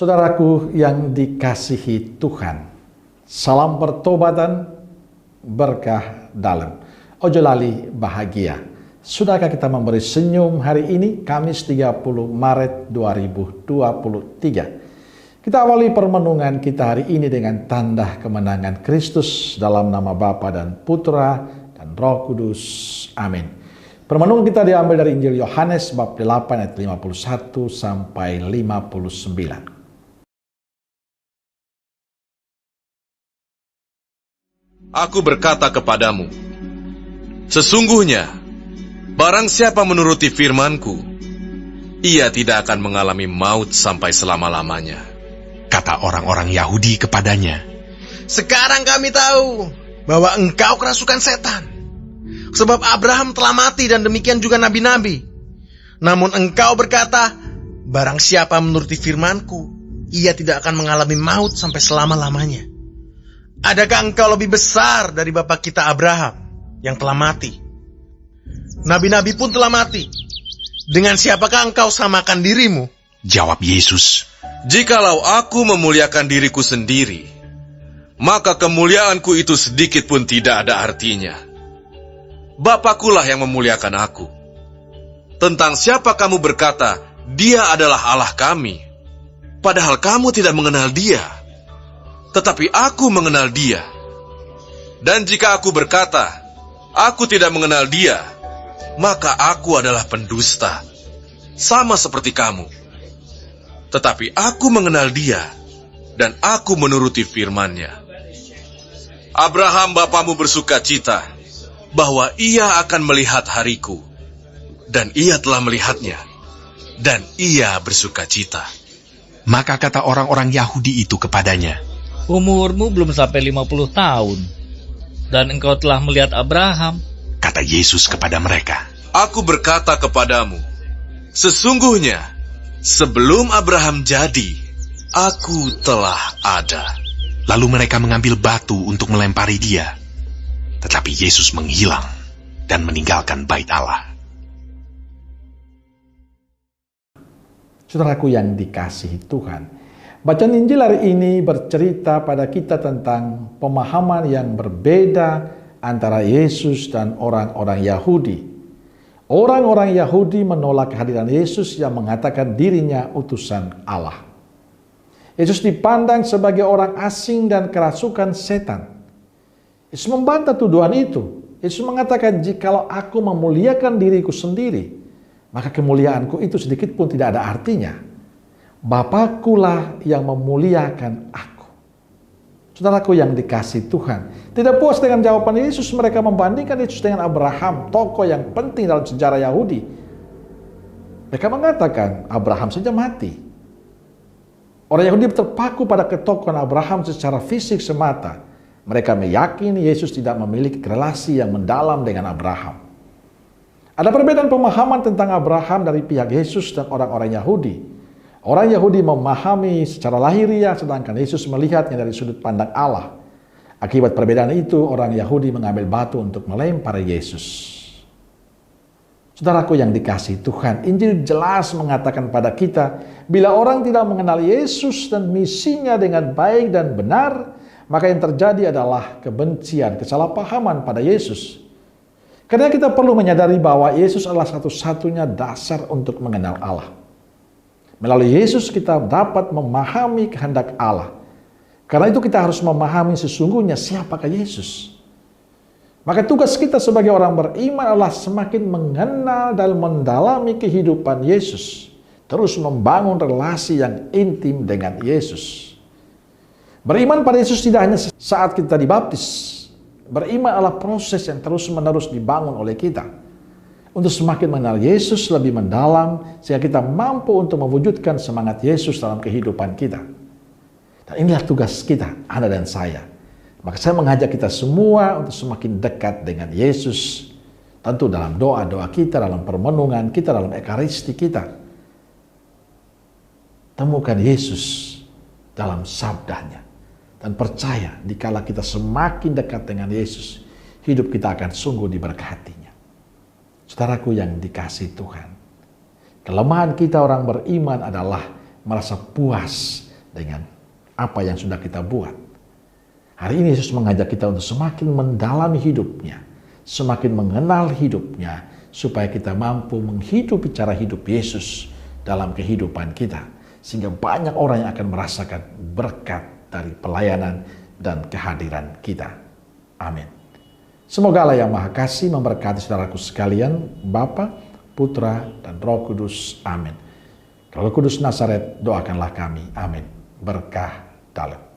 Saudaraku yang dikasihi Tuhan, salam pertobatan, berkah dalam. Ojo lali bahagia. Sudahkah kita memberi senyum hari ini, Kamis 30 Maret 2023? Kita awali permenungan kita hari ini dengan tanda kemenangan Kristus dalam nama Bapa dan Putra dan Roh Kudus. Amin. Permenungan kita diambil dari Injil Yohanes bab 8 ayat 51 sampai 59. Aku berkata kepadamu, sesungguhnya, barang siapa menuruti firman-Ku, ia tidak akan mengalami maut sampai selama-lamanya. Kata orang-orang Yahudi kepadanya, sekarang kami tahu bahwa engkau kerasukan setan. Sebab Abraham telah mati dan demikian juga nabi-nabi. Namun engkau berkata, barang siapa menuruti firman-Ku, ia tidak akan mengalami maut sampai selama-lamanya. Adakah engkau lebih besar dari bapa kita Abraham yang telah mati? Nabi-nabi pun telah mati. Dengan siapakah engkau samakan dirimu? Jawab Yesus, jikalau aku memuliakan diriku sendiri, maka kemuliaanku itu sedikit pun tidak ada artinya. Bapakulah yang memuliakan aku. Tentang siapa kamu berkata, dia adalah Allah kami, padahal kamu tidak mengenal dia. Tetapi aku mengenal dia. Dan jika aku berkata, aku tidak mengenal dia, maka aku adalah pendusta, sama seperti kamu. Tetapi aku mengenal dia, dan aku menuruti firman-Nya. Abraham bapamu bersuka cita, bahwa ia akan melihat hariku, dan ia telah melihatnya, dan ia bersuka cita. Maka kata orang-orang Yahudi itu kepadanya, umurmu belum sampai 50 tahun, dan engkau telah melihat Abraham. Kata Yesus kepada mereka, aku berkata kepadamu, sesungguhnya sebelum Abraham jadi, aku telah ada. Lalu mereka mengambil batu untuk melempari dia. Tetapi Yesus menghilang dan meninggalkan bait Allah. Saudaraku yang dikasihi Tuhan, bacaan Injil hari ini bercerita pada kita tentang pemahaman yang berbeda antara Yesus dan orang-orang Yahudi. Orang-orang Yahudi menolak kehadiran Yesus yang mengatakan dirinya utusan Allah. Yesus dipandang sebagai orang asing dan kerasukan setan. Yesus membantah tuduhan itu. Yesus mengatakan, jikalau aku memuliakan diriku sendiri, maka kemuliaanku itu sedikit pun tidak ada artinya. Bapakulah yang memuliakan aku. Saudaraku yang dikasihi Tuhan, tidak puas dengan jawaban Yesus, mereka membandingkan Yesus dengan Abraham, tokoh yang penting dalam sejarah Yahudi. Mereka mengatakan, Abraham saja mati. Orang Yahudi terpaku pada ketokohan Abraham secara fisik semata. Mereka meyakini Yesus tidak memiliki relasi yang mendalam dengan Abraham. Ada perbedaan pemahaman tentang Abraham dari pihak Yesus dan orang-orang Yahudi. Orang Yahudi memahami secara lahiriah, sedangkan Yesus melihatnya dari sudut pandang Allah. Akibat perbedaan itu, orang Yahudi mengambil batu untuk melempar Yesus. Saudaraku yang dikasihi Tuhan, Injil jelas mengatakan pada kita, bila orang tidak mengenal Yesus dan misinya dengan baik dan benar, maka yang terjadi adalah kebencian, kesalahpahaman pada Yesus. Karena kita perlu menyadari bahwa Yesus adalah satu-satunya dasar untuk mengenal Allah. Melalui Yesus kita dapat memahami kehendak Allah. Karena itu kita harus memahami sesungguhnya siapakah Yesus. Maka tugas kita sebagai orang beriman adalah semakin mengenal dan mendalami kehidupan Yesus. Terus membangun relasi yang intim dengan Yesus. Beriman pada Yesus tidak hanya saat kita dibaptis. Beriman adalah proses yang terus-menerus dibangun oleh kita. Untuk semakin mengenal Yesus lebih mendalam, sehingga kita mampu untuk mewujudkan semangat Yesus dalam kehidupan kita. Dan inilah tugas kita, Anda dan saya. Maka saya mengajak kita semua untuk semakin dekat dengan Yesus. Tentu dalam doa-doa kita, dalam permenungan kita, dalam ekaristi kita. Temukan Yesus dalam sabdanya. Dan percaya, dikala kita semakin dekat dengan Yesus, hidup kita akan sungguh diberkatinya. Saudaraku yang dikasihi Tuhan, kelemahan kita orang beriman adalah merasa puas dengan apa yang sudah kita buat. Hari ini Yesus mengajak kita untuk semakin mendalami hidupnya, semakin mengenal hidupnya, supaya kita mampu menghidupi cara hidup Yesus dalam kehidupan kita. Sehingga banyak orang yang akan merasakan berkat dari pelayanan dan kehadiran kita. Amin. Semoga Allah yang Maha Kasih memberkati saudaraku sekalian, Bapa, Putra, dan Roh Kudus. Amin. Roh Kudus Nazaret, doakanlah kami. Amin. Berkah dalam.